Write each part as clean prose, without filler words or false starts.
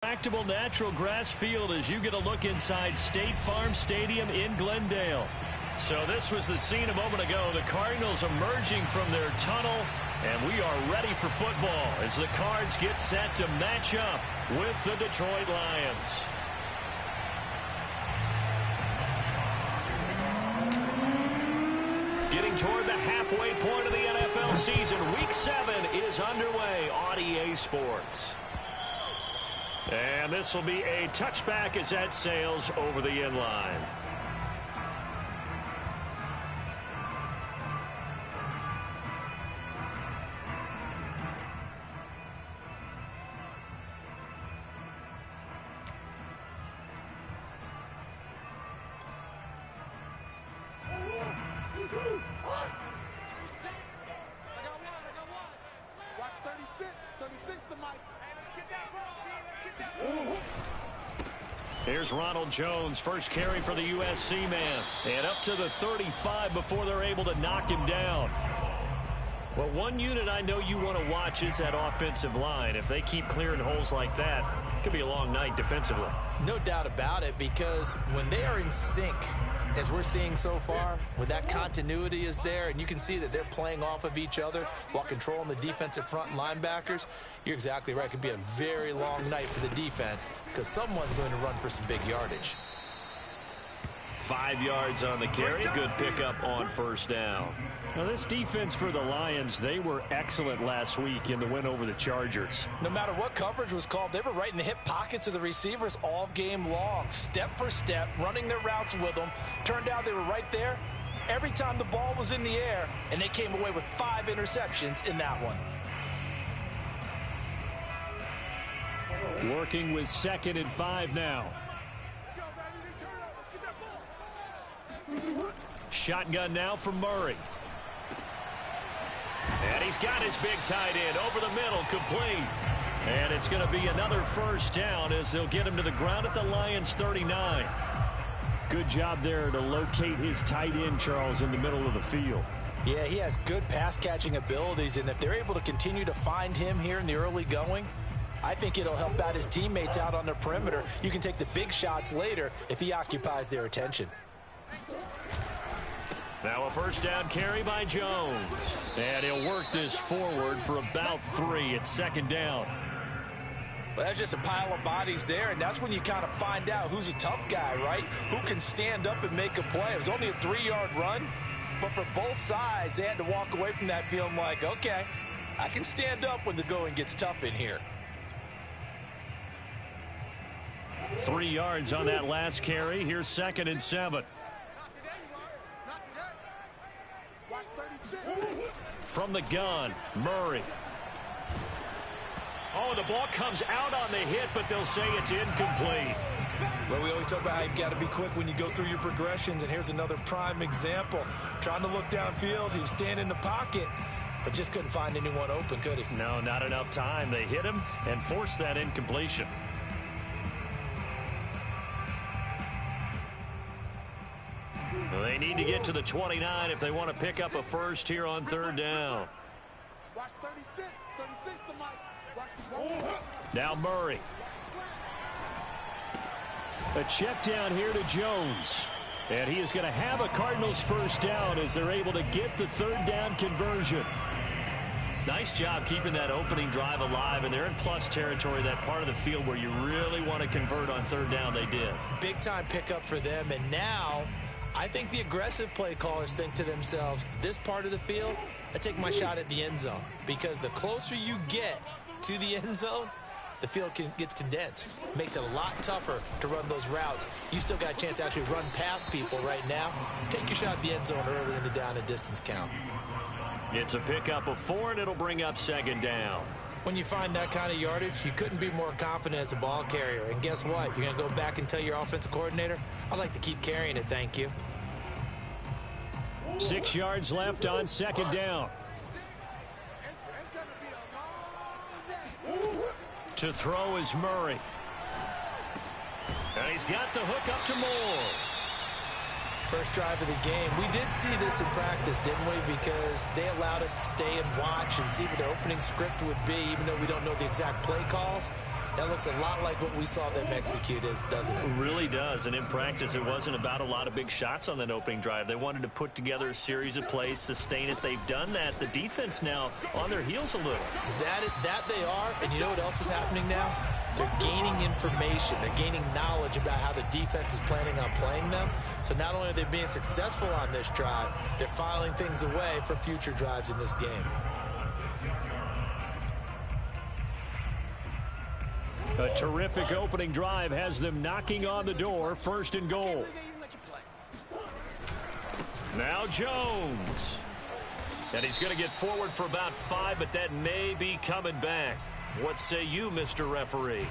Tractable natural grass field as you get a look inside State Farm Stadium in Glendale. So this was the scene a moment ago. The Cardinals emerging from their tunnel, and we are ready for football as the Cards get set to match up with the Detroit Lions. Getting toward the halfway point of the NFL season. Week 7 is underway on EA Sports. And this will be a touchback as that sails over the end line. Here's Ronald Jones, first carry for the USC man. And up to the 35 before they're able to knock him down. Well, one unit I know you want to watch is that offensive line. If they keep clearing holes like that, it could be a long night defensively. No doubt about it, because when they are in sync, as we're seeing so far, when that continuity is there and you can see that they're playing off of each other while controlling the defensive front linebackers, you're exactly right. It could be a very long night for the defense because someone's going to run for some big yardage. 5 yards on the carry. Good pickup on first down. Now, this defense for the Lions, they were excellent last week in the win over the Chargers. No matter what coverage was called, they were right in the hip pockets of the receivers all game long, step for step, running their routes with them. Turned out they were right there every time the ball was in the air, and they came away with 5 interceptions in that one. Working with 2nd and 5 now. Shotgun now from Murray. And he's got his big tight end over the middle, complete. And it's going to be another first down as they'll get him to the ground at the Lions 39. Good job there to locate his tight end, Charles, in the middle of the field. Yeah, he has good pass-catching abilities, and if they're able to continue to find him here in the early going, I think it'll help out his teammates out on the perimeter. You can take the big shots later if he occupies their attention. Now a first down carry by Jones. And he'll work this forward for about 3 at 2nd down. Well, that's just a pile of bodies there, and that's when you kind of find out who's a tough guy, right? Who can stand up and make a play. It was only a 3-yard run, but for both sides, they had to walk away from that feeling like, okay, I can stand up when the going gets tough in here. 3 yards on that last carry. Here's 2nd and 7. From the gun, Murray. Oh, the ball comes out on the hit, but they'll say it's incomplete. Well, we always talk about how you've got to be quick when you go through your progressions, and here's another prime example. Trying to look downfield, he was standing in the pocket, but just couldn't find anyone open, could he? No, not enough time. They hit him and forced that incompletion. Well, they need to get to the 29 if they want to pick up a first here on 3rd down. Watch 36 to Mike. Now Murray. A check down here to Jones. And he is going to have a Cardinals first down as they're able to get the 3rd down conversion. Nice job keeping that opening drive alive, and they're in plus territory, that part of the field where you really want to convert on 3rd down. They did. Big time pickup for them, and now I think the aggressive play callers think to themselves, this part of the field, I take my shot at the end zone. Because the closer you get to the end zone, the field gets condensed. Makes it a lot tougher to run those routes. You still got a chance to actually run past people right now. Take your shot at the end zone early in the down and distance count. It's a pickup of 4, and it'll bring up 2nd down. When you find that kind of yardage, you couldn't be more confident as a ball carrier. And guess what? You're going to go back and tell your offensive coordinator, I'd like to keep carrying it, thank you. 6 yards left on 2nd down. To throw is Murray. And he's got the hook up to Moore. First drive of the game. We did see this in practice, didn't we? Because they allowed us to stay and watch and see what their opening script would be, even though we don't know the exact play calls. That looks a lot like what we saw them execute, doesn't it? It really does. And in practice, it wasn't about a lot of big shots on that opening drive. They wanted to put together a series of plays, sustain it. They've done that. The defense now on their heels a little. That they are. And you know what else is happening now? They're gaining information. They're gaining knowledge about how the defense is planning on playing them. So not only are they being successful on this drive, they're filing things away for future drives in this game. A terrific opening drive has them knocking on the door, 1st and goal. Now Jones. And he's going to get forward for about 5, but that may be coming back. What say you, Mr. Referee?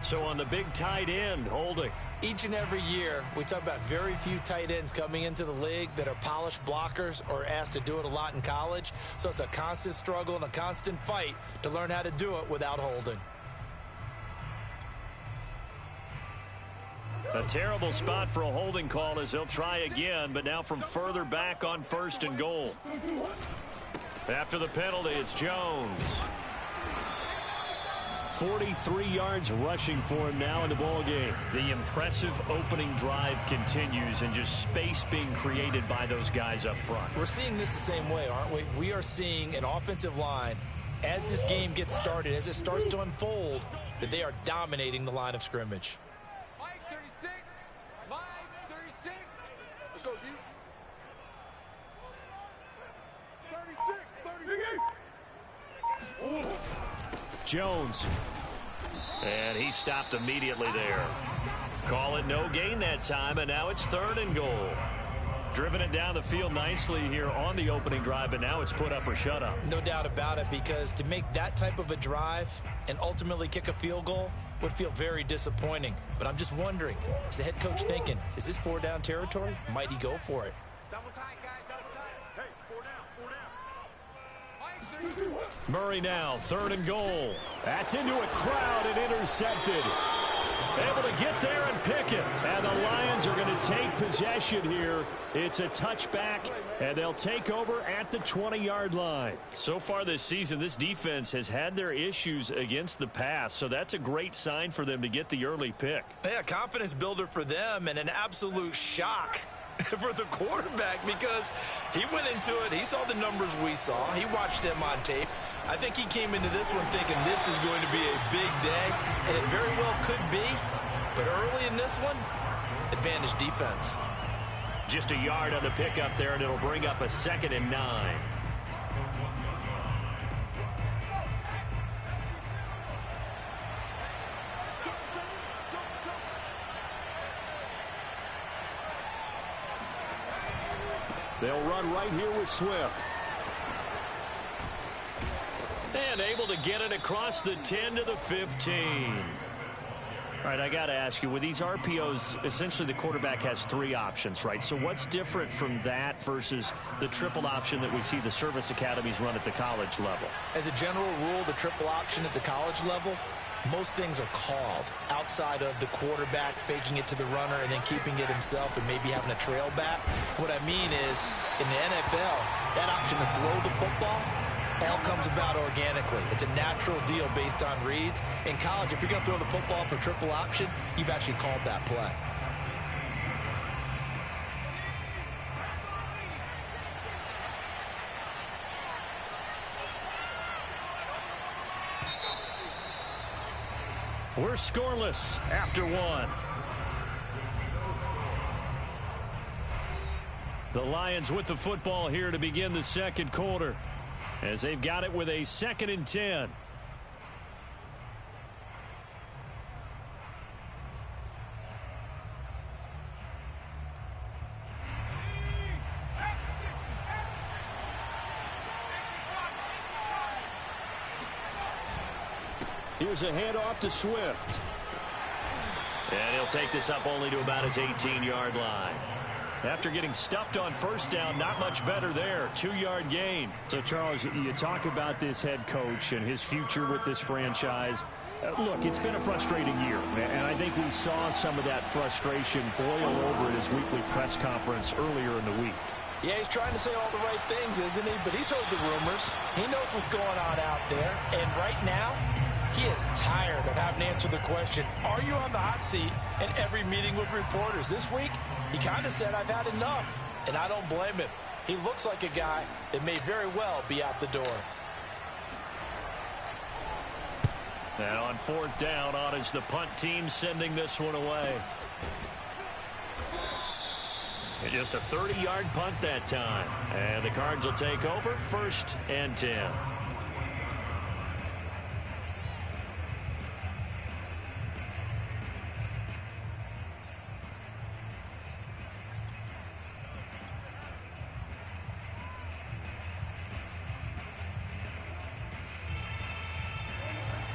So on the big tight end, holding. Each and every year, we talk about very few tight ends coming into the league that are polished blockers or asked to do it a lot in college. So it's a constant struggle and a constant fight to learn how to do it without holding. A terrible spot for a holding call as they'll try again, but now from further back on 1st and goal. After the penalty, it's Jones. 43 yards rushing for him now in the ball game. The impressive opening drive continues, and just space being created by those guys up front. We're seeing this the same way, aren't we? We are seeing an offensive line, as this game gets started, as it starts to unfold, that they are dominating the line of scrimmage. Let's go, D. 36. Jones. And he stopped immediately there. Call it no gain that time, and now it's 3rd and goal. Driven it down the field nicely here on the opening drive, but now it's put up or shut up. No doubt about it, because to make that type of a drive and ultimately kick a field goal would feel very disappointing. But I'm just wondering, is the head coach thinking, is this 4-down territory? Might he go for it? Double tight, guys, double tight. Hey, 4 down, 4 down. Murray now, 3rd and goal. That's into a crowd and intercepted. Able to get there and pick it. And the Lions are going to take possession here. It's a touchback, and they'll take over at the 20-yard line. So far this season, this defense has had their issues against the pass, so that's a great sign for them to get the early pick. Yeah, confidence builder for them, and an absolute shock for the quarterback, because he went into it, he saw the numbers we saw, he watched them on tape. I think he came into this one thinking this is going to be a big day, and it very well could be, but early in this one, advantage defense. Just a yard on the pickup there, and it'll bring up a 2nd and 9. They'll run right here with Swift. And able to get it across the 10 to the 15. All right, I got to ask you, with these RPOs, essentially the quarterback has 3 options, right? So what's different from that versus the triple option that we see the service academies run at the college level? As a general rule, the triple option at the college level, most things are called outside of the quarterback faking it to the runner and then keeping it himself and maybe having a trail back. What I mean is, in the NFL, that option to throw the football all comes about organically. It's a natural deal based on reads. In college, if you're going to throw the football for triple option, you've actually called that play. We're scoreless after 1. The Lions with the football here to begin the 2nd quarter, as they've got it with a 2nd and 10. Here's a handoff to Swift. And he'll take this up only to about his 18-yard line. After getting stuffed on 1st down, not much better there. 2-yard gain. So, Charles, you talk about this head coach and his future with this franchise. Look, it's been a frustrating year, and I think we saw some of that frustration boil over at his weekly press conference earlier in the week. Yeah, he's trying to say all the right things, isn't he? But he's heard the rumors. He knows what's going on out there. And right now, He is tired of having to answer the question, are you on the hot seat, in every meeting with reporters. This week, he kind of said, I've had enough, and I don't blame him. He looks like a guy that may very well be out the door. And on fourth down, on is the punt team sending this one away. And just a 30-yard punt that time. And the Cards will take over, 1st and 10.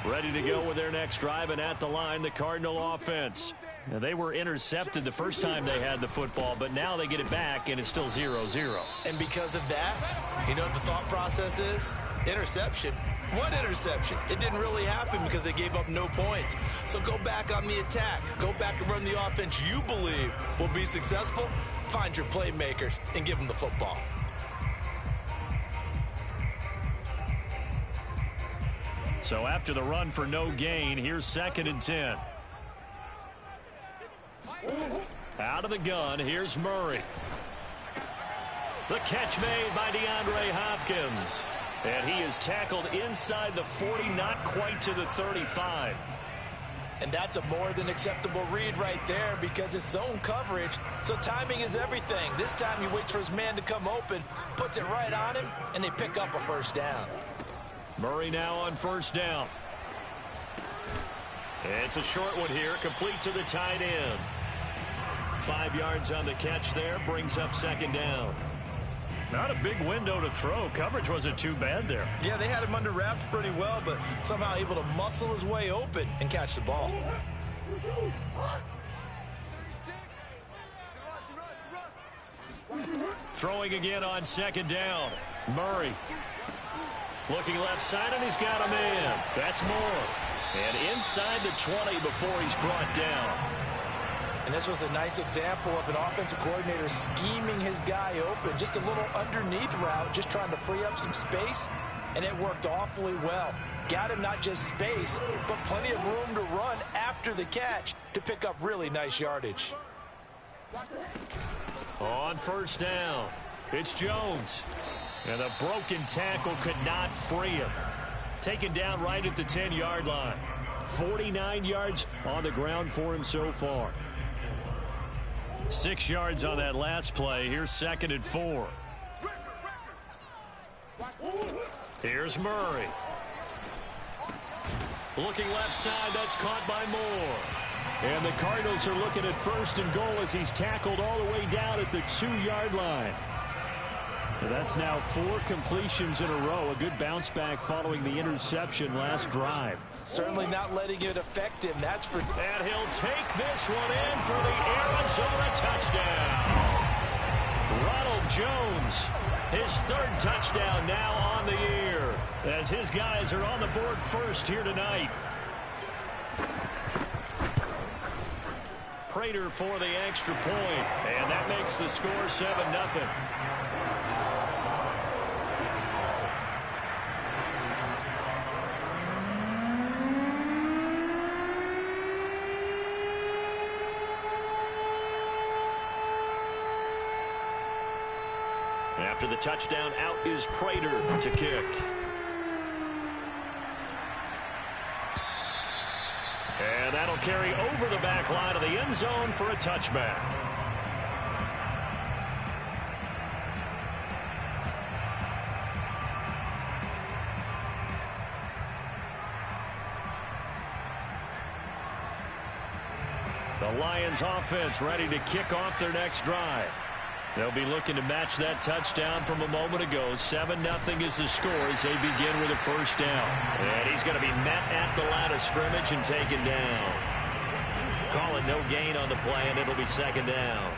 Ready to go with their next drive, and at the line, the Cardinal offense. Now, they were intercepted the first time they had the football, but now they get it back, and it's still 0-0. And because of that, you know what the thought process is? Interception. What interception? It didn't really happen because they gave up no points. So go back on the attack. Go back and run the offense you believe will be successful. Find your playmakers and give them the football. So after the run for no gain, here's 2nd and 10. Out of the gun, here's Murray. The catch made by DeAndre Hopkins. And he is tackled inside the 40, not quite to the 35. And that's a more than acceptable read right there because it's zone coverage, so timing is everything. This time he waits for his man to come open, puts it right on him, and they pick up a first down. Murray now on 1st down. It's a short one here, complete to the tight end. 5 yards on the catch there, brings up 2nd down. Not a big window to throw. Coverage wasn't too bad there. Yeah, they had him under wraps pretty well, but somehow able to muscle his way open and catch the ball. Throwing again on 2nd down. Murray. Looking left side, and he's got a man. That's Moore. And inside the 20 before he's brought down. And this was a nice example of an offensive coordinator scheming his guy open. Just a little underneath route, just trying to free up some space, and it worked awfully well. Got him not just space, but plenty of room to run after the catch to pick up really nice yardage. On 1st down, it's Jones. And a broken tackle could not free him. Taken down right at the 10-yard line. 49 yards on the ground for him so far. 6 yards on that last play. Here's 2nd and 4. Here's Murray. Looking left side, that's caught by Moore. And the Cardinals are looking at 1st and goal as he's tackled all the way down at the 2-yard line. That's now 4 completions in a row. A good bounce back following the interception last drive. Certainly not letting it affect him. That's for... And he'll take this one in for the Arizona touchdown. Ronald Jones, his 3rd touchdown now on the year, as his guys are on the board first here tonight. Prater for the extra point, and that makes the score 7-0. After the touchdown, out is Prater to kick. And that'll carry over the back line of the end zone for a touchback. The Lions offense ready to kick off their next drive. They'll be looking to match that touchdown from a moment ago. 7-0 is the score as they begin with a 1st down. And he's going to be met at the line of scrimmage and taken down. Calling no gain on the play, and it'll be 2nd down.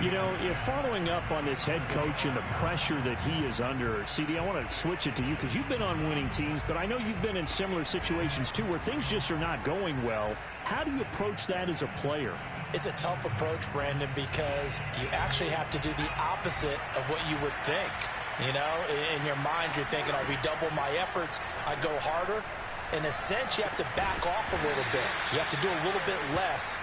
You know, following up on this head coach and the pressure that he is under, CD, I want to switch it to you because you've been on winning teams, but I know you've been in similar situations too where things just are not going well. How do you approach that as a player? It's a tough approach, Brandon, because you actually have to do the opposite of what you would think. You know, in your mind, you're thinking, I redouble my efforts, I go harder. In a sense, you have to back off a little bit. You have to do a little bit less.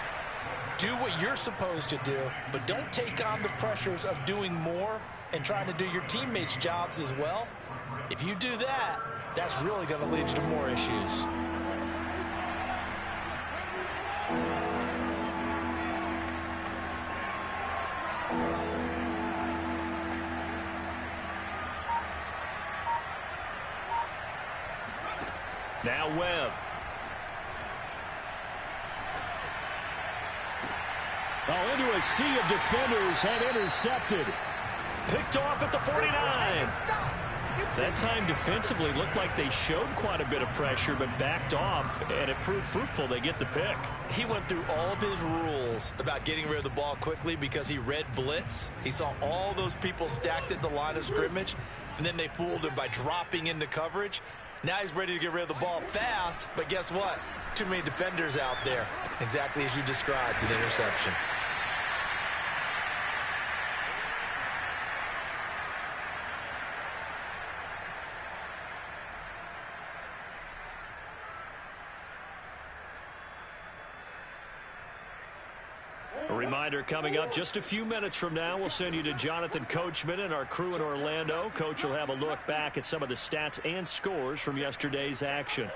Do what you're supposed to do, but don't take on the pressures of doing more and trying to do your teammates' jobs as well. If you do that, that's really going to lead you to more issues. Now Webb. Oh, into a sea of defenders and intercepted. Picked off at the 49. That time defensively looked like they showed quite a bit of pressure but backed off, and it proved fruitful. They get the pick. He went through all of his rules about getting rid of the ball quickly because he read blitz. He saw all those people stacked at the line of scrimmage, and then they fooled him by dropping into coverage. Now he's ready to get rid of the ball fast, but guess what? Too many defenders out there. Exactly as you described, an interception. A reminder coming up just a few minutes from now, we'll send you to Jonathan Coachman and our crew in Orlando. Coach will have a look back at some of the stats and scores from yesterday's action.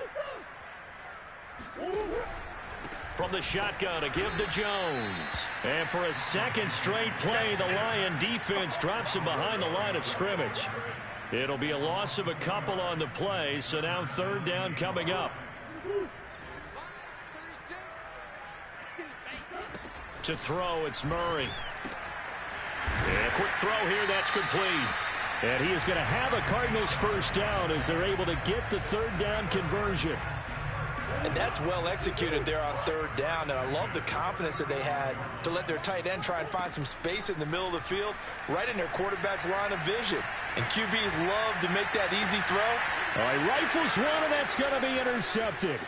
From the shotgun, a give to Jones. And for a second straight play, the Lion defense drops him behind the line of scrimmage. It'll be a loss of a couple on the play, so now third down coming up. To throw, it's Murray. And a quick throw here, that's complete. And he is going to have a Cardinals first down as they're able to get the third down conversion. And that's well executed there on third down. And I love the confidence that they had to let their tight end try and find some space in the middle of the field, right in their quarterback's line of vision. And QBs love to make that easy throw. All right, rifles one, and that's going to be intercepted.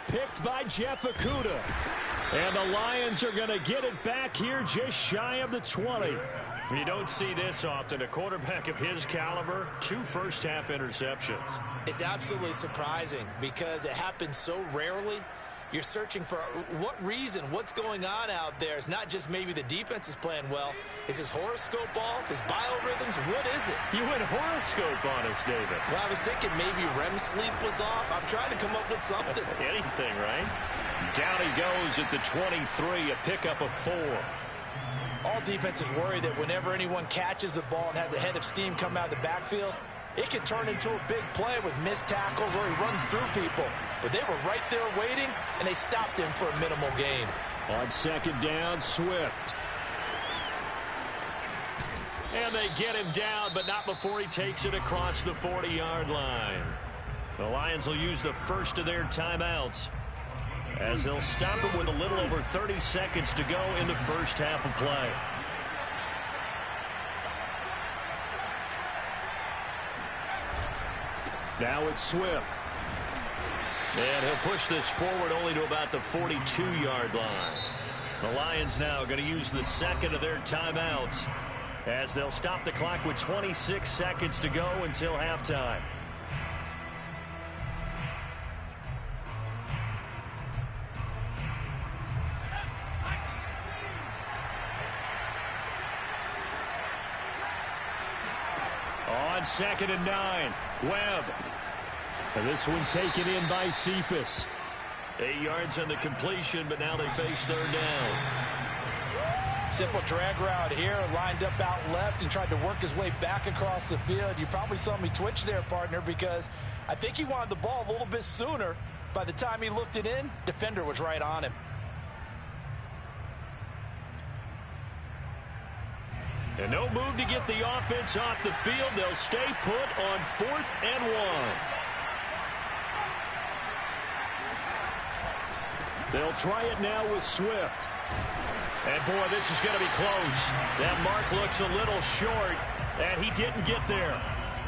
Picked by Jeff Okudah. And the Lions are going to get it back here just shy of the 20. You don't see this often. A quarterback of his caliber, 2 first-half interceptions. It's absolutely surprising because it happens so rarely. You're searching for what reason, what's going on out there. It's not just maybe the defense is playing well. Is his horoscope off? His biorhythms? What is it? You went horoscope on us, David. Well, I was thinking maybe REM sleep was off. I'm trying to come up with something. Anything, right? Down he goes at the 23, a pickup of 4. All defenses worry that whenever anyone catches the ball and has a head of steam come out of the backfield, it can turn into a big play with missed tackles or he runs through people. But they were right there waiting, and they stopped him for a minimal gain. On second down, Swift. And they get him down, but not before he takes it across the 40-yard line. The Lions will use the first of their timeouts, as they'll stop him with a little over 30 seconds to go in the first half of play. Now it's Swift. And he'll push this forward only to about the 42-yard line. The Lions now going to use the second of their timeouts, as they'll stop the clock with 26 seconds to go until halftime. On second and 9, Webb. And this one taken in by Cephas. 8 yards on the completion, but now they face third down. Simple drag route here, lined up out left and tried to work his way back across the field. You probably saw me twitch there, partner, because I think he wanted the ball a little bit sooner. By the time he looked it in, defender was right on him. And no move to get the offense off the field. They'll stay put on 4th and 1. They'll try it now with Swift. And, boy, this is going to be close. That mark looks a little short, and he didn't get there.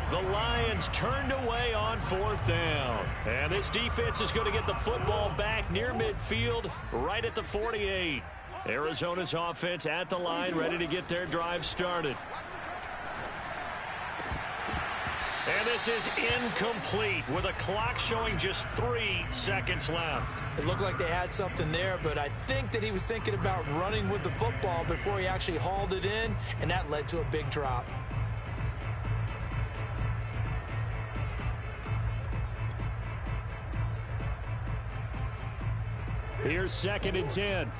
The Lions turned away on 4th down. And this defense is going to get the football back near midfield, right at the 48. Arizona's offense at the line, ready to get their drive started. And this is incomplete with a clock showing just 3 seconds left. It looked like they had something there, but I think that he was thinking about running with the football before he actually hauled it in, and that led to a big drop. Here's 2nd and 10.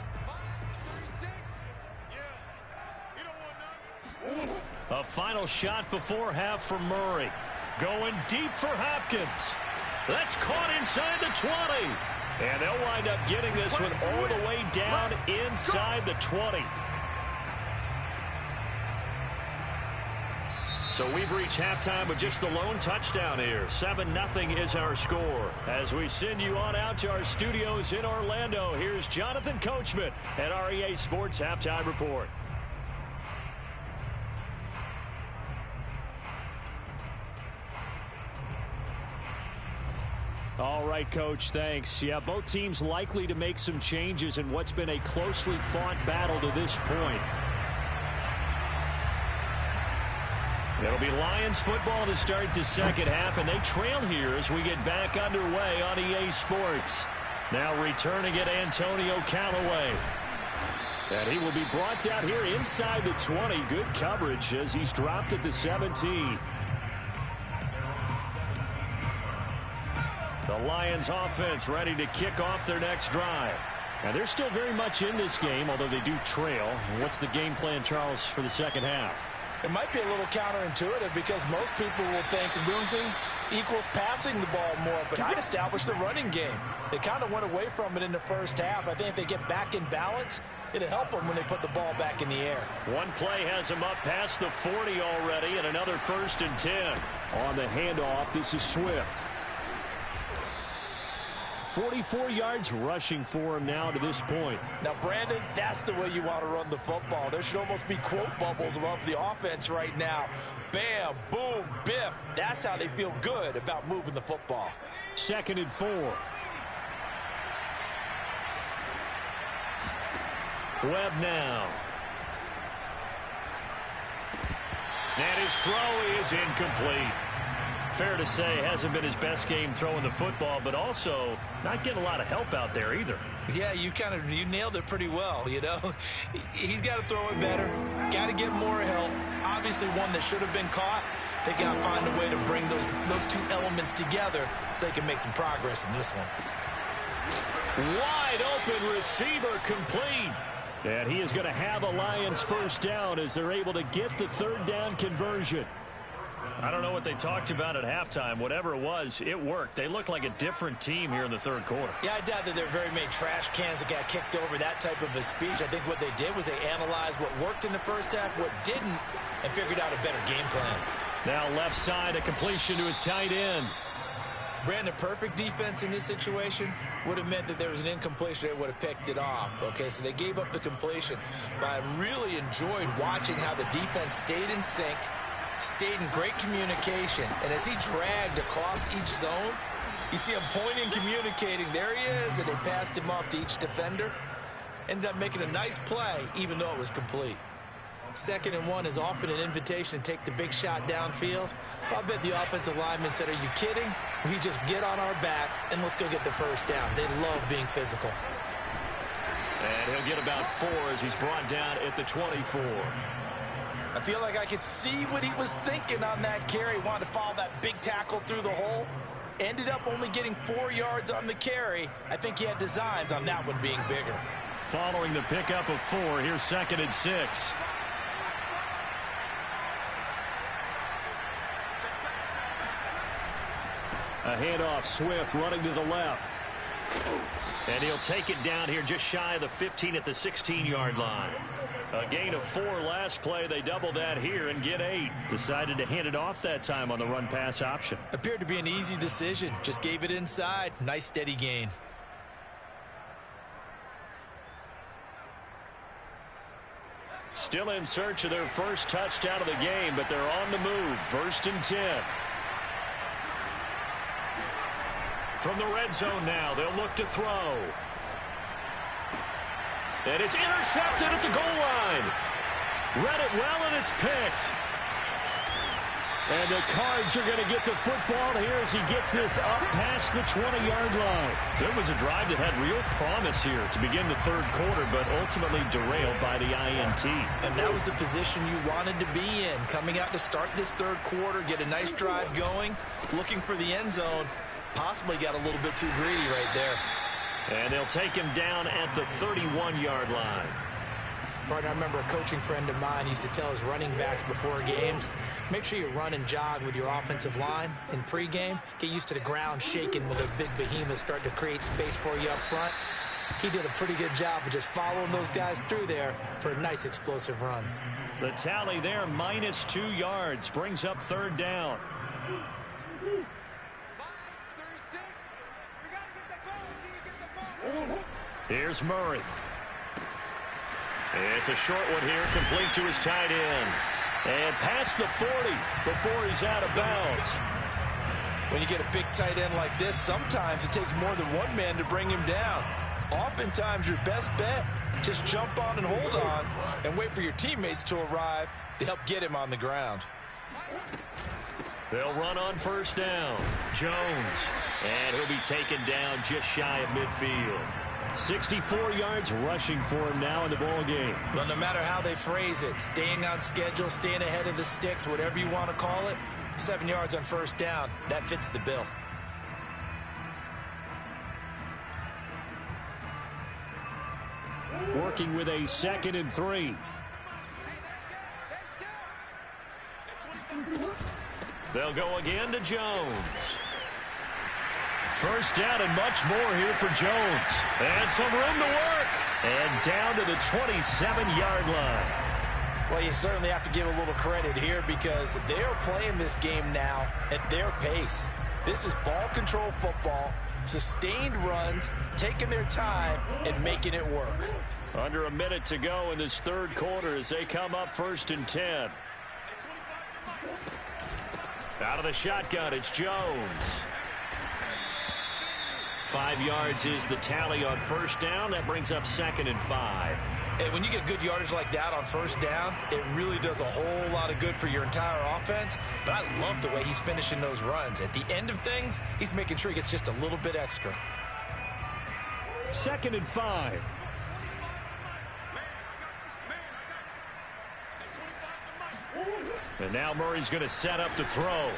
A final shot before half for Murray. Going deep for Hopkins. That's caught inside the 20. And they'll wind up getting this one all the way down inside the 20. So we've reached halftime with just the lone touchdown here. 7-0 is our score. As we send you on out to our studios in Orlando, here's Jonathan Coachman at REA Sports Halftime Report. All right, Coach, thanks. Yeah, both teams likely to make some changes in what's been a closely fought battle to this point. It'll be Lions football to start the second half, and they trail here as we get back underway on EA Sports. Now returning it, Antonio Callaway. And he will be brought out here inside the 20. Good coverage as he's dropped at the 17. The Lions offense ready to kick off their next drive. Now they're still very much in this game, although they do trail. What's the game plan, Charles, for the second half? It might be a little counterintuitive because most people will think losing equals passing the ball more, but I established the running game. They kind of went away from it in the first half. I think if they get back in balance, it'll help them when they put the ball back in the air. One play has them up past the 40 already, and another 1st and 10. On the handoff, this is Swift. 44 yards rushing for him now to this point. Now, Brandon, that's the way you want to run the football. There should almost be quote bubbles above the offense right now. Bam, boom, biff. That's how they feel good about moving the football. 2nd and 4. Webb now. And his throw is incomplete. Fair to say, hasn't been his best game throwing the football, but also not getting a lot of help out there either. Yeah, you nailed it pretty well, you know. He's got to throw it better. Got to get more help. Obviously one that should have been caught. They got to find a way to bring those two elements together so they can make some progress in this one. Wide open receiver complete. And he is going to have a Lions first down as they're able to get the 3rd down conversion. I don't know what they talked about at halftime. Whatever it was, it worked. They look like a different team here in the 3rd quarter. Yeah, I doubt that there are very many trash cans that got kicked over, that type of a speech. I think what they did was they analyzed what worked in the first half, what didn't, and figured out a better game plan. Now left side, a completion to his tight end. Brandon, perfect defense in this situation would have meant that there was an incompletion. They would have picked it off. Okay, so they gave up the completion. But I really enjoyed watching how the defense stayed in sync, stayed in great communication, and as he dragged across each zone, you see him pointing, communicating. There he is, and they passed him off to each defender. Ended up making a nice play, even though it was complete. 2nd and 1 is often an invitation to take the big shot downfield. I bet the offensive lineman said, are you kidding? We just get on our backs, and let's go get the first down. They love being physical. And he'll get about 4 as he's brought down at the 24. I feel like I could see what he was thinking on that carry. Wanted to follow that big tackle through the hole. Ended up only getting 4 yards on the carry. I think he had designs on that one being bigger. Following the pickup of 4, here's 2nd and 6. A handoff, Swift running to the left. And he'll take it down here just shy of the 15 at the 16-yard line. A gain of 4 last play. They double that here and get 8. Decided to hand it off that time on the run-pass option. Appeared to be an easy decision. Just gave it inside. Nice steady gain. Still in search of their first touchdown of the game, but they're on the move. 1st and 10. From the red zone now, they'll look to throw. And it's intercepted at the goal line. Read it well, and it's picked. And the Cards are going to get the football here as he gets this up past the 20-yard line. So it was a drive that had real promise here to begin the third quarter, but ultimately derailed by the INT. And that was the position you wanted to be in. Coming out to start this third quarter, get a nice drive going, looking for the end zone. Possibly got a little bit too greedy right there. And they'll take him down at the 31-yard line. Partner, I remember a coaching friend of mine used to tell his running backs before games, make sure you run and jog with your offensive line in pregame. Get used to the ground shaking with those big behemoths starting to create space for you up front. He did a pretty good job of just following those guys through there for a nice explosive run. The tally there, minus 2 yards, brings up third down. Here's Murray. It's a short one here, complete to his tight end. And past the 40 before he's out of bounds. When you get a big tight end like this, sometimes it takes more than one man to bring him down. Oftentimes your best bet, just jump on and hold on and wait for your teammates to arrive to help get him on the ground. They'll run on first down. Jones. And he'll be taken down just shy of midfield. 64 yards rushing for him now in the ball game. Well, no matter how they phrase it, staying on schedule, staying ahead of the sticks, whatever you want to call it, 7 yards on first down, that fits the bill. Working with a 2nd and 3. They'll go again to Jones. First down and much more here for Jones. And some room to work. And down to the 27-yard line. Well, you certainly have to give a little credit here because they are playing this game now at their pace. This is ball control football, sustained runs, taking their time, and making it work. Under a minute to go in this third quarter as they come up 1st and 10. Out of the shotgun, it's Jones. 5 yards is the tally on first down. That brings up 2nd and 5. And when you get good yardage like that on first down, it really does a whole lot of good for your entire offense. But I love the way he's finishing those runs. At the end of things, he's making sure he gets just a little bit extra. 2nd and 5. And now Murray's going to set up to throw.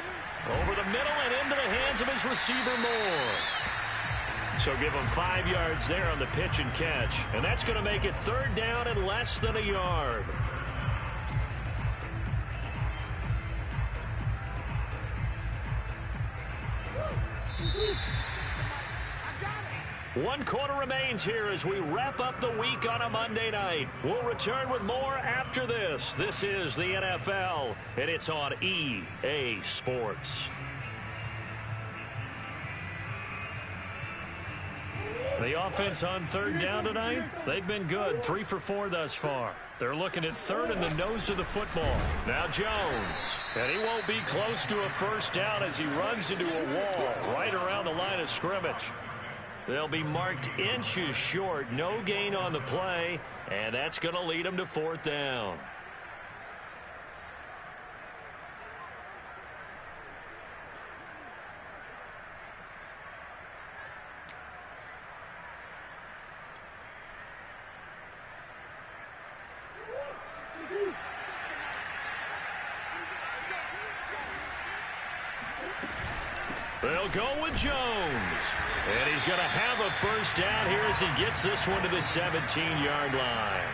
Over the middle and into the hands of his receiver, Moore. So give him 5 yards there on the pitch and catch. And that's going to make it third down and less than a yard. One quarter remains here as we wrap up the week on a Monday night. We'll return with more after this. This is the NFL, and it's on EA Sports. The offense on third down tonight, they've been good. 3 for 4 thus far. They're looking at third in the nose of the football. Now Jones. And he won't be close to a first down as he runs into a wall right around the line of scrimmage. They'll be marked inches short. No gain on the play. And that's going to lead them to 4th down. They'll go with Jones. And he's going to have a first down here as he gets this one to the 17-yard line.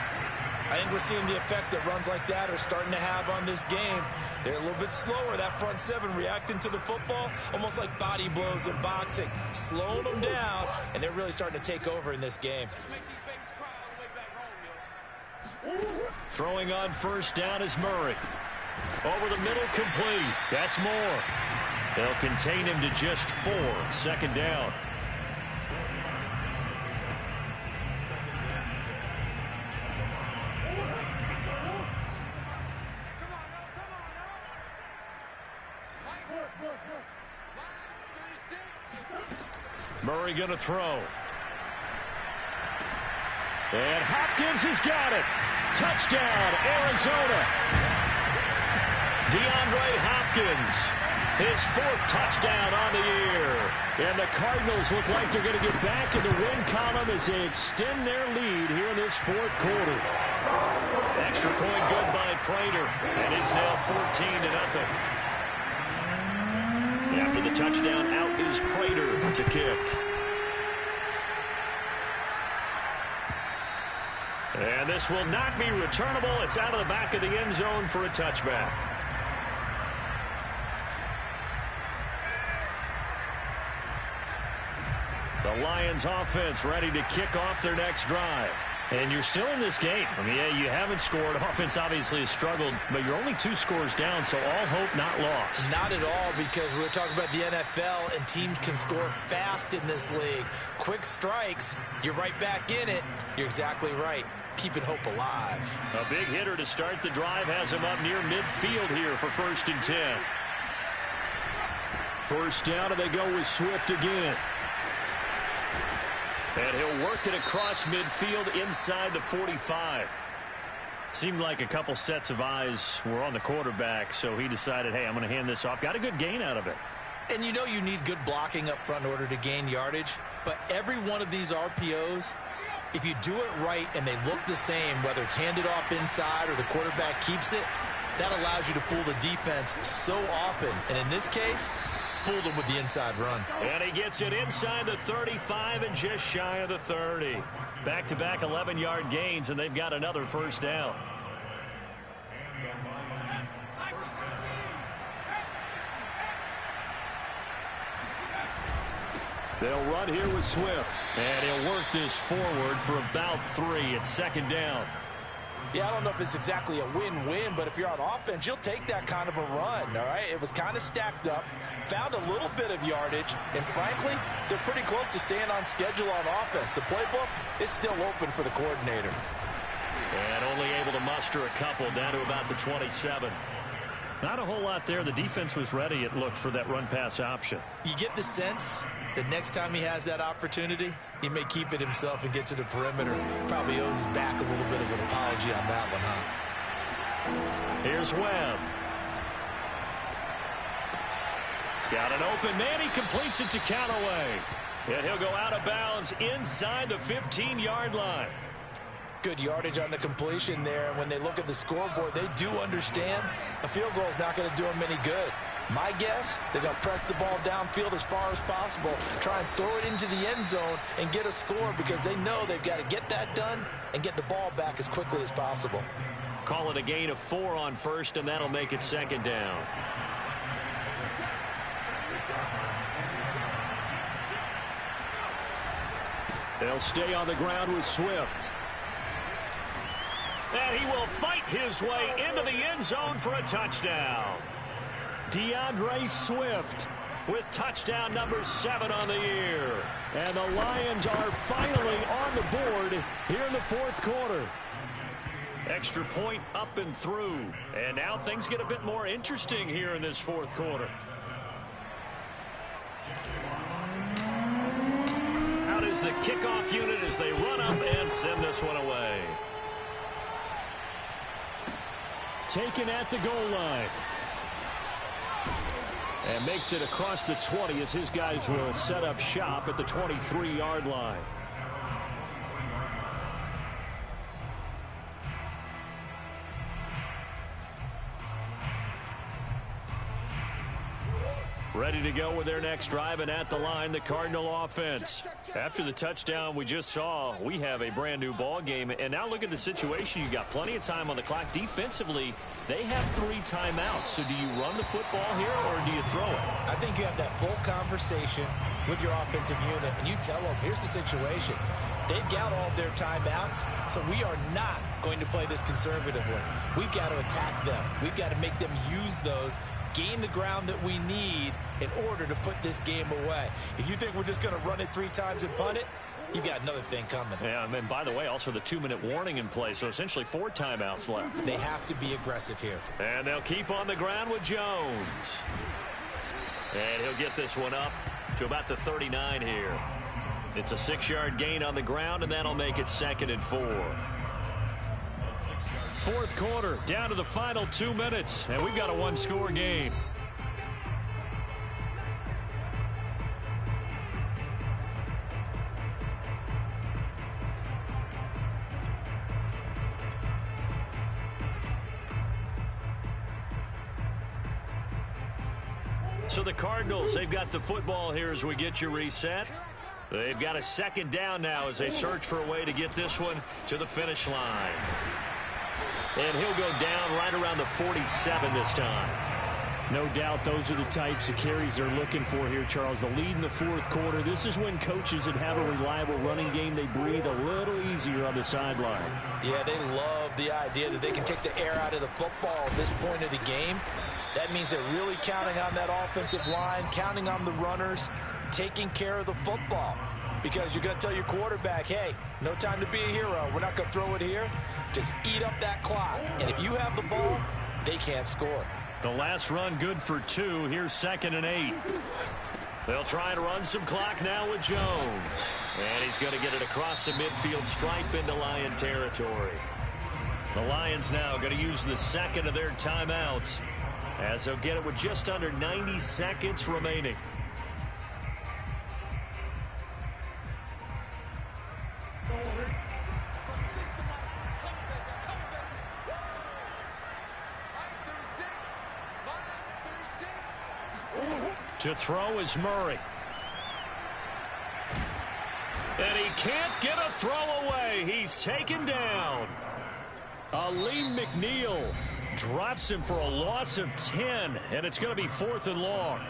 I think we're seeing the effect that runs like that are starting to have on this game. They're a little bit slower, that front seven reacting to the football, almost like body blows in boxing, slowing them down, and they're really starting to take over in this game. Throwing on first down is Murray. Over the middle, complete. That's Moore. They'll contain him to just 4. 2nd down. Murray going to throw. And Hopkins has got it. Touchdown, Arizona. DeAndre Hopkins, his 4th touchdown on the year. And the Cardinals look like they're going to get back in the win column as they extend their lead here in this 4th quarter. Extra point good by Prater, and it's now 14-0. After the touchdown, out is Prater to kick. And this will not be returnable. It's out of the back of the end zone for a touchback. The Lions offense ready to kick off their next drive. And you're still in this game. I mean, yeah, you haven't scored. Offense obviously has struggled, but you're only 2 scores down, so all hope not lost. Not at all, because we're talking about the NFL, and teams can score fast in this league. Quick strikes, you're right back in it. You're exactly right. Keeping hope alive. A big hitter to start the drive has him up near midfield here for 1st and 10. First down, and they go with Swift again. And he'll work it across midfield inside the 45. Seemed like a couple sets of eyes were on the quarterback, so he decided, hey, I'm going to hand this off. Got a good gain out of it. And you know you need good blocking up front in order to gain yardage, but every one of these RPOs, if you do it right and they look the same, whether it's handed off inside or the quarterback keeps it, that allows you to fool the defense so often. And in this case, fooled him with the inside run. And he gets it inside the 35 and just shy of the 30. Back-to-back 11-yard gains, and they've got another first down. They'll run here with Swift. And he'll work this forward for about 3 at 2nd down. Yeah, I don't know if it's exactly a win-win, but if you're on offense, you'll take that kind of a run, all right? It was kind of stacked up, found a little bit of yardage, and frankly, they're pretty close to staying on schedule on offense. The playbook is still open for the coordinator. And only able to muster a couple down to about the 27. Not a whole lot there. The defense was ready, it looked, for that run-pass option. You get the sense that next time he has that opportunity, he may keep it himself and get to the perimeter. Probably owes his back a little bit of an apology on that one, huh? Here's Webb. He's got an open man. He completes it to Callaway. And he'll go out of bounds inside the 15-yard line. Good yardage on the completion there, and when they look at the scoreboard, they do understand a field goal is not going to do them any good. My guess, they're going to press the ball downfield as far as possible, try and throw it into the end zone and get a score, because they know they've got to get that done and get the ball back as quickly as possible. Call it a gain of 4 on first, and that'll make it 2nd down. They'll stay on the ground with Swift. And he will fight his way into the end zone for a touchdown. DeAndre Swift with touchdown number 7 on the year. And the Lions are finally on the board here in the 4th quarter. Extra point up and through. And now things get a bit more interesting here in this 4th quarter. Out is the kickoff unit as they run up and send this one away. Taken at the goal line. And makes it across the 20 as his guys will set up shop at the 23-yard line. Ready to go with their next drive, and at the line, the Cardinal offense. After the touchdown we just saw, we have a brand new ball game. And now look at the situation. You got plenty of time on the clock. Defensively, they have 3 timeouts. So do you run the football here, or do you throw it? I think you have that full conversation with your offensive unit, and you tell them, here's the situation. They've got all their timeouts, so we are not going to play this conservatively. We've got to attack them. We've got to make them use those, gain the ground that we need in order to put this game away. If you think we're just going to run it 3 times and punt it, you've got another thing coming. Yeah, and by the way, also the 2-minute warning in play, so essentially 4 timeouts left. They have to be aggressive here. And they'll keep on the ground with Jones. And he'll get this one up to about the 39 here. It's a 6-yard gain on the ground, and that'll make it 2nd and 4. Fourth quarter, down to the final 2 minutes, and we've got a one-score game. So the Cardinals, they've got the football here as we get you reset. They've got a second down now as they search for a way to get this one to the finish line. And he'll go down right around the 47 this time. No doubt those are the types of carries they're looking for here, Charles. The lead in the fourth quarter. This is when coaches that have a reliable running game, they breathe a little easier on the sideline. Yeah, they love the idea that they can take the air out of the football at this point of the game. That means they're really counting on that offensive line, counting on the runners, taking care of the football. Because you're going to tell your quarterback, hey, no time to be a hero. We're not going to throw it here. Just eat up that clock. And if you have the ball, they can't score. The last run good for 2. Here's 2nd and 8. They'll try and run some clock now with Jones. And he's going to get it across the midfield stripe into Lion territory. The Lions now going to use the second of their timeouts, as they'll get it with just under 90 seconds remaining. To throw is Murray. And he can't get a throw away. He's taken down. Aleem McNeil drops him for a loss of 10, and it's going to be 4th and long.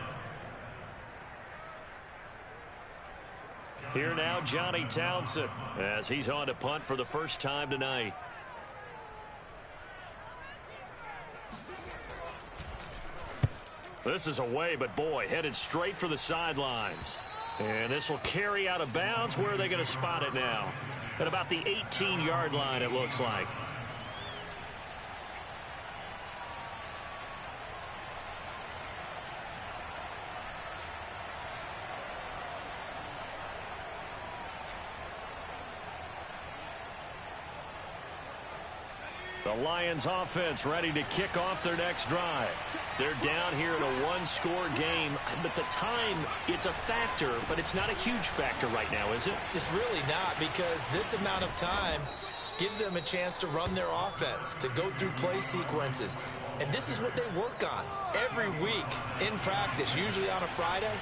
Here now, Johnny Townsend, as he's on to punt for the first time tonight. This is away, but boy, headed straight for the sidelines. And this will carry out of bounds. Where are they going to spot it now? At about the 18-yard line, it looks like. The Lions offense ready to kick off their next drive. They're down here in a one-score game, but the time, it's a factor, but it's not a huge factor right now, is it? It's really not, because this amount of time gives them a chance to run their offense, to go through play sequences. And this is what they work on every week in practice, usually on a Friday.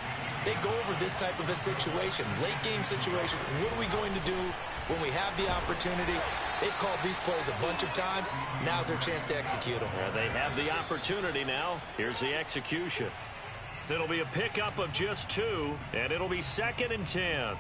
They go over this type of a situation, late game situation. What are we going to do when we have the opportunity? They've called these plays a bunch of times. Now's their chance to execute them. Yeah, they have the opportunity now. Here's the execution. It'll be a pickup of just 2, and it'll be 2nd and 10.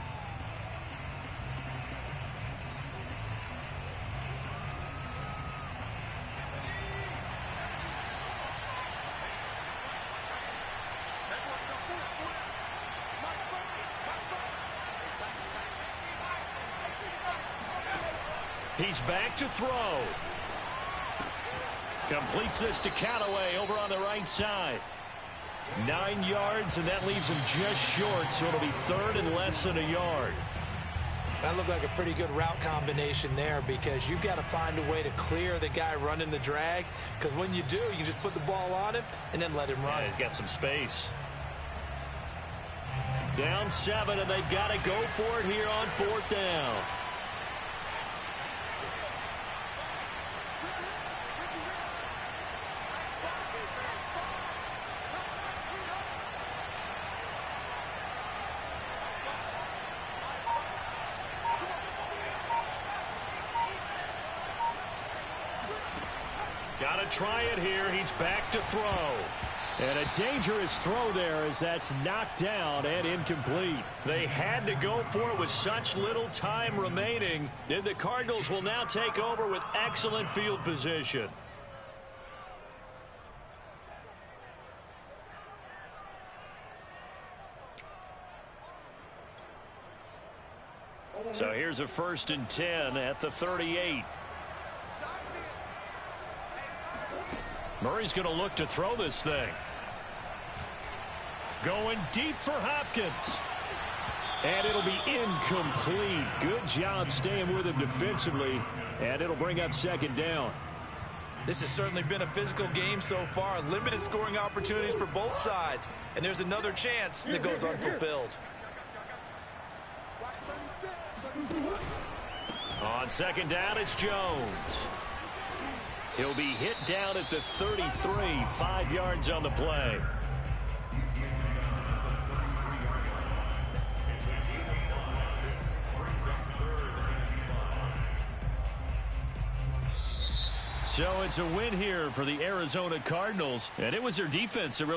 He's back to throw. Completes this to Callaway over on the right side. 9 yards, and that leaves him just short, so it'll be 3rd and less than a yard. That looked like a pretty good route combination there, because you've got to find a way to clear the guy running the drag, because when you do, you just put the ball on him and then let him run. Yeah, he's got some space. Down 7, and they've got to go for it here on 4th down. Got to try it here. He's back to throw. And a dangerous throw there, as that's knocked down and incomplete. They had to go for it with such little time remaining. And the Cardinals will now take over with excellent field position. So here's a 1st and 10 at the 38. Murray's going to look to throw this thing. Going deep for Hopkins. And it'll be incomplete. Good job staying with him defensively. And it'll bring up 2nd down. This has certainly been a physical game so far. Limited scoring opportunities for both sides. And there's another chance that goes unfulfilled. On second down, it's Jones. He'll be hit down at the 33, 5 yards on the play. So it's a win here for the Arizona Cardinals, and it was their defense that really